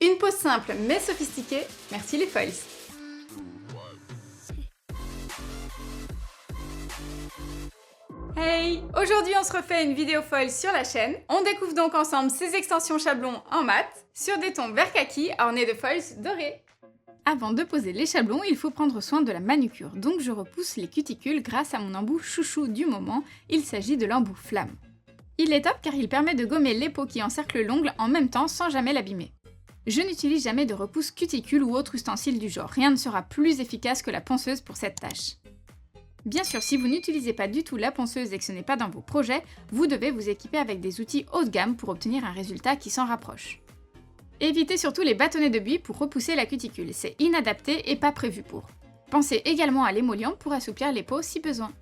Une pose simple mais sophistiquée, merci les foils. Hey! Aujourd'hui on se refait une vidéo foil sur la chaîne. On découvre donc ensemble ces extensions chablons en mat, sur des tons vert kaki ornés de foils dorés. Avant de poser les chablons, il faut prendre soin de la manucure, donc je repousse les cuticules grâce à mon embout chouchou du moment, il s'agit de l'embout flamme. Il est top car il permet de gommer les peaux qui encerclent l'ongle en même temps sans jamais l'abîmer. Je n'utilise jamais de repousse cuticule ou autre ustensile du genre, rien ne sera plus efficace que la ponceuse pour cette tâche. Bien sûr, si vous n'utilisez pas du tout la ponceuse et que ce n'est pas dans vos projets, vous devez vous équiper avec des outils haut de gamme pour obtenir un résultat qui s'en rapproche. Évitez surtout les bâtonnets de buis pour repousser la cuticule, c'est inadapté et pas prévu pour. Pensez également à l'émollient pour assouplir les peaux si besoin.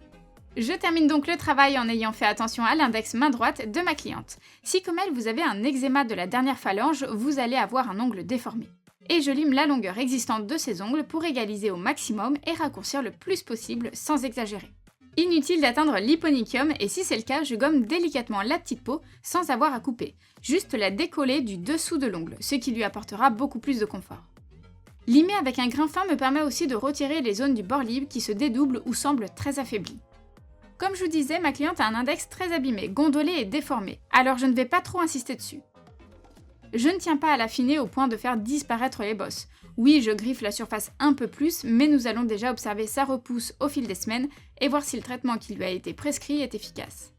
Je termine donc le travail en ayant fait attention à l'index main droite de ma cliente. Si comme elle vous avez un eczéma de la dernière phalange, vous allez avoir un ongle déformé. Et je lime la longueur existante de ses ongles pour égaliser au maximum et raccourcir le plus possible sans exagérer. Inutile d'atteindre l'hyponychium et si c'est le cas, je gomme délicatement la petite peau sans avoir à couper, juste la décoller du dessous de l'ongle, ce qui lui apportera beaucoup plus de confort. Limer avec un grain fin me permet aussi de retirer les zones du bord libre qui se dédoublent ou semblent très affaiblies. Comme je vous disais, ma cliente a un index très abîmé, gondolé et déformé, alors je ne vais pas trop insister dessus. Je ne tiens pas à l'affiner au point de faire disparaître les bosses. Oui, je griffe la surface un peu plus, mais nous allons déjà observer sa repousse au fil des semaines et voir si le traitement qui lui a été prescrit est efficace.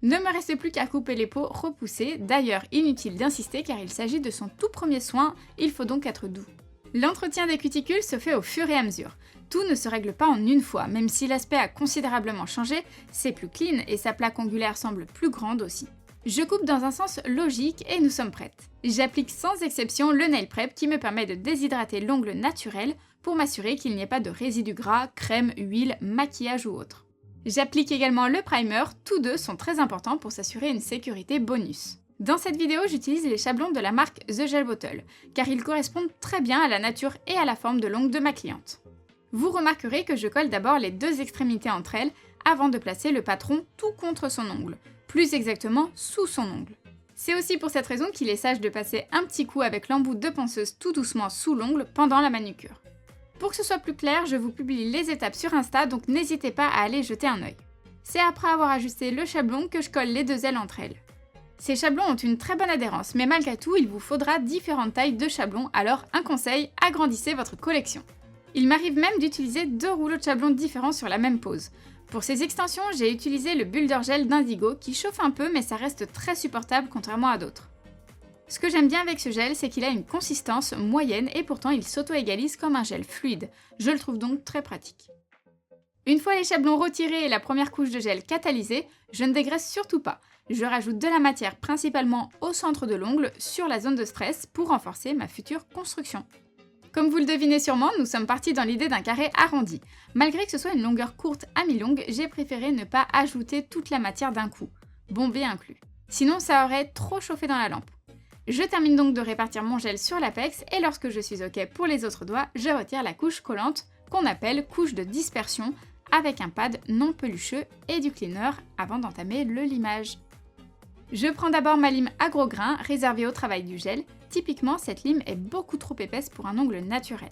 Ne me reste plus qu'à couper les peaux repoussées, d'ailleurs inutile d'insister car il s'agit de son tout premier soin, il faut donc être doux. L'entretien des cuticules se fait au fur et à mesure. Tout ne se règle pas en une fois, même si l'aspect a considérablement changé, c'est plus clean et sa plaque ongulaire semble plus grande aussi. Je coupe dans un sens logique et nous sommes prêtes. J'applique sans exception le nail prep qui me permet de déshydrater l'ongle naturel pour m'assurer qu'il n'y ait pas de résidus gras, crème, huile, maquillage ou autre. J'applique également le primer, tous deux sont très importants pour s'assurer une sécurité bonus. Dans cette vidéo, j'utilise les chablons de la marque The Gel Bottle, car ils correspondent très bien à la nature et à la forme de l'ongle de ma cliente. Vous remarquerez que je colle d'abord les deux extrémités entre elles avant de placer le patron tout contre son ongle, plus exactement sous son ongle. C'est aussi pour cette raison qu'il est sage de passer un petit coup avec l'embout de ponceuse tout doucement sous l'ongle pendant la manucure. Pour que ce soit plus clair, je vous publie les étapes sur Insta, donc n'hésitez pas à aller jeter un œil. C'est après avoir ajusté le chablon que je colle les deux ailes entre elles. Ces chablons ont une très bonne adhérence, mais malgré tout, il vous faudra différentes tailles de chablons, alors un conseil, agrandissez votre collection. Il m'arrive même d'utiliser deux rouleaux de chablons différents sur la même pose. Pour ces extensions, j'ai utilisé le Builder Gel d'Indigo qui chauffe un peu mais ça reste très supportable contrairement à d'autres. Ce que j'aime bien avec ce gel, c'est qu'il a une consistance moyenne et pourtant il s'auto-égalise comme un gel fluide. Je le trouve donc très pratique. Une fois les chablons retirés et la première couche de gel catalysée, je ne dégraisse surtout pas. Je rajoute de la matière principalement au centre de l'ongle, sur la zone de stress, pour renforcer ma future construction. Comme vous le devinez sûrement, nous sommes partis dans l'idée d'un carré arrondi. Malgré que ce soit une longueur courte à mi-longue, j'ai préféré ne pas ajouter toute la matière d'un coup, bombé inclus. Sinon ça aurait trop chauffé dans la lampe. Je termine donc de répartir mon gel sur l'apex et lorsque je suis ok pour les autres doigts, je retire la couche collante qu'on appelle couche de dispersion avec un pad non pelucheux et du cleaner avant d'entamer le limage. Je prends d'abord ma lime à gros grains réservée au travail du gel. Typiquement, cette lime est beaucoup trop épaisse pour un ongle naturel.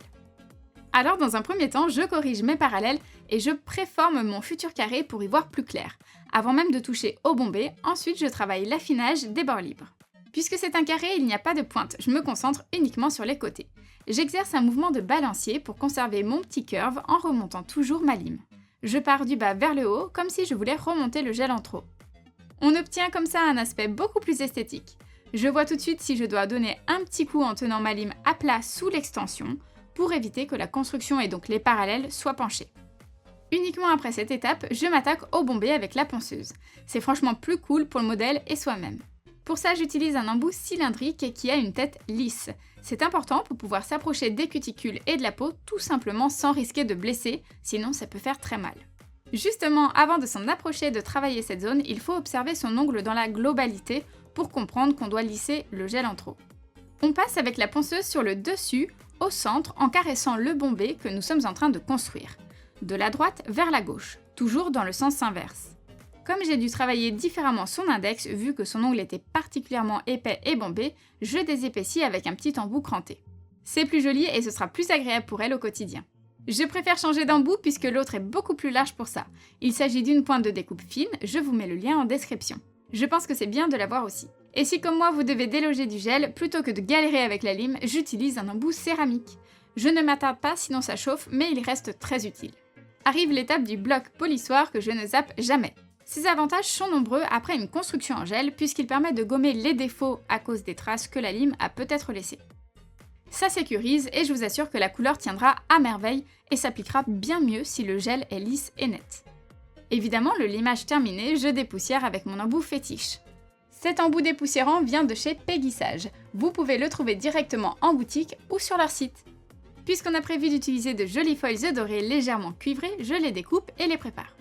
Alors dans un premier temps, je corrige mes parallèles et je préforme mon futur carré pour y voir plus clair. Avant même de toucher au bombé, ensuite je travaille l'affinage des bords libres. Puisque c'est un carré, il n'y a pas de pointe, je me concentre uniquement sur les côtés. J'exerce un mouvement de balancier pour conserver mon petit curve en remontant toujours ma lime. Je pars du bas vers le haut, comme si je voulais remonter le gel en trop. On obtient comme ça un aspect beaucoup plus esthétique. Je vois tout de suite si je dois donner un petit coup en tenant ma lime à plat sous l'extension pour éviter que la construction et donc les parallèles soient penchés. Uniquement après cette étape, je m'attaque au bombé avec la ponceuse. C'est franchement plus cool pour le modèle et soi-même. Pour ça, j'utilise un embout cylindrique qui a une tête lisse. C'est important pour pouvoir s'approcher des cuticules et de la peau tout simplement sans risquer de blesser, sinon ça peut faire très mal. Justement, avant de s'en approcher et de travailler cette zone, il faut observer son ongle dans la globalité pour comprendre qu'on doit lisser le gel en trop. On passe avec la ponceuse sur le dessus, au centre, en caressant le bombé que nous sommes en train de construire. De la droite vers la gauche, toujours dans le sens inverse. Comme j'ai dû travailler différemment son index vu que son ongle était particulièrement épais et bombé, je désépaissis avec un petit embout cranté. C'est plus joli et ce sera plus agréable pour elle au quotidien. Je préfère changer d'embout puisque l'autre est beaucoup plus large pour ça. Il s'agit d'une pointe de découpe fine, je vous mets le lien en description. Je pense que c'est bien de l'avoir aussi. Et si comme moi vous devez déloger du gel, plutôt que de galérer avec la lime, j'utilise un embout céramique. Je ne m'attarde pas sinon ça chauffe, mais il reste très utile. Arrive l'étape du bloc polissoir que je ne zappe jamais. Ses avantages sont nombreux après une construction en gel puisqu'il permet de gommer les défauts à cause des traces que la lime a peut-être laissées. Ça sécurise et je vous assure que la couleur tiendra à merveille et s'appliquera bien mieux si le gel est lisse et net. Évidemment, le limage terminé, je dépoussière avec mon embout fétiche. Cet embout dépoussiérant vient de chez Péguissage. Vous pouvez le trouver directement en boutique ou sur leur site. Puisqu'on a prévu d'utiliser de jolis foils dorés légèrement cuivrés, je les découpe et les prépare.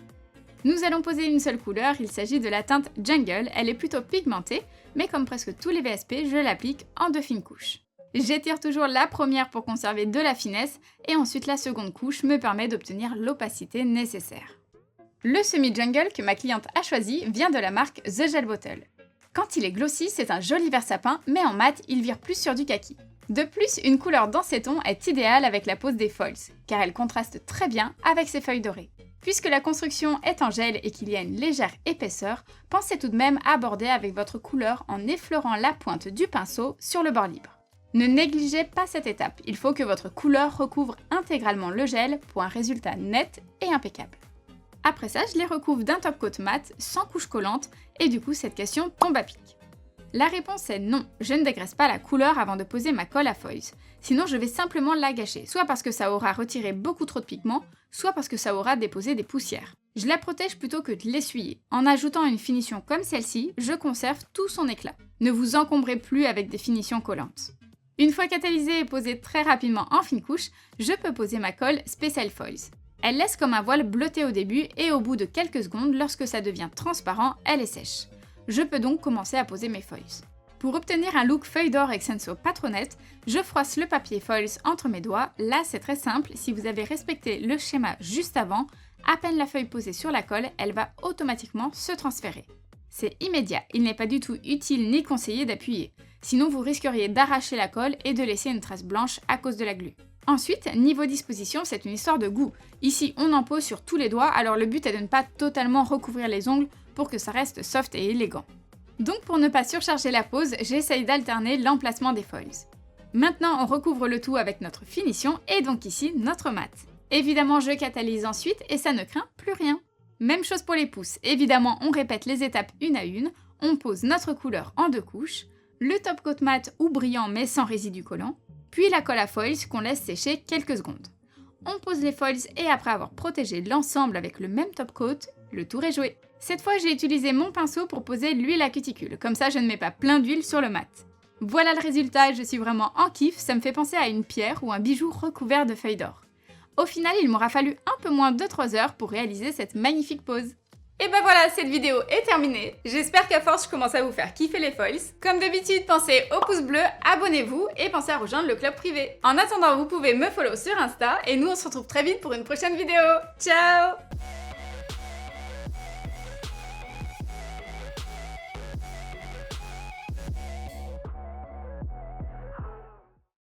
Nous allons poser une seule couleur, il s'agit de la teinte Jungle, elle est plutôt pigmentée, mais comme presque tous les VSP, je l'applique en 2 fines couches. J'étire toujours la première pour conserver de la finesse, et ensuite la seconde couche me permet d'obtenir l'opacité nécessaire. Le semi-jungle que ma cliente a choisi vient de la marque The Gel Bottle. Quand il est glossy, c'est un joli vert sapin, mais en mat, il vire plus sur du kaki. De plus, une couleur dans ces tons est idéale avec la pose des foils, car elle contraste très bien avec ses feuilles dorées. Puisque la construction est en gel et qu'il y a une légère épaisseur, pensez tout de même à aborder avec votre couleur en effleurant la pointe du pinceau sur le bord libre. Ne négligez pas cette étape, il faut que votre couleur recouvre intégralement le gel pour un résultat net et impeccable. Après ça, je les recouvre d'un top coat mat sans couche collante et du coup cette question tombe à pic. La réponse est non, je ne dégraisse pas la couleur avant de poser ma colle à foils, sinon je vais simplement la gâcher, soit parce que ça aura retiré beaucoup trop de pigments, soit parce que ça aura déposé des poussières. Je la protège plutôt que de l'essuyer. En ajoutant une finition comme celle-ci, je conserve tout son éclat. Ne vous encombrez plus avec des finitions collantes. Une fois catalysée et posée très rapidement en fine couche, je peux poser ma colle Special Foils. Elle laisse comme un voile bleuté au début et au bout de quelques secondes, lorsque ça devient transparent, elle est sèche. Je peux donc commencer à poser mes foils. Pour obtenir un look feuille d'or Extenso Patronette, je froisse le papier foils entre mes doigts. Là, c'est très simple, si vous avez respecté le schéma juste avant, à peine la feuille posée sur la colle, elle va automatiquement se transférer. C'est immédiat, il n'est pas du tout utile ni conseillé d'appuyer, sinon vous risqueriez d'arracher la colle et de laisser une trace blanche à cause de la glu. Ensuite, niveau disposition, c'est une histoire de goût. Ici, on en pose sur tous les doigts, alors le but est de ne pas totalement recouvrir les ongles pour que ça reste soft et élégant. Donc pour ne pas surcharger la pose, j'essaye d'alterner l'emplacement des foils. Maintenant, on recouvre le tout avec notre finition et donc ici, notre mat. Évidemment, je catalyse ensuite et ça ne craint plus rien. Même chose pour les pouces. Évidemment, on répète les étapes une à une, on pose notre couleur en 2 couches, le top coat mat ou brillant mais sans résidu collant, puis la colle à foils qu'on laisse sécher quelques secondes. On pose les foils et après avoir protégé l'ensemble avec le même top coat, le tour est joué. Cette fois, j'ai utilisé mon pinceau pour poser l'huile à cuticule, comme ça je ne mets pas plein d'huile sur le mat. Voilà le résultat, je suis vraiment en kiff, ça me fait penser à une pierre ou un bijou recouvert de feuilles d'or. Au final, il m'aura fallu un peu moins de 3 heures pour réaliser cette magnifique pose. Et ben voilà, cette vidéo est terminée. J'espère qu'à force, je commence à vous faire kiffer les foils. Comme d'habitude, pensez au pouce bleu, abonnez-vous et pensez à rejoindre le club privé. En attendant, vous pouvez me follow sur Insta et nous on se retrouve très vite pour une prochaine vidéo. Ciao!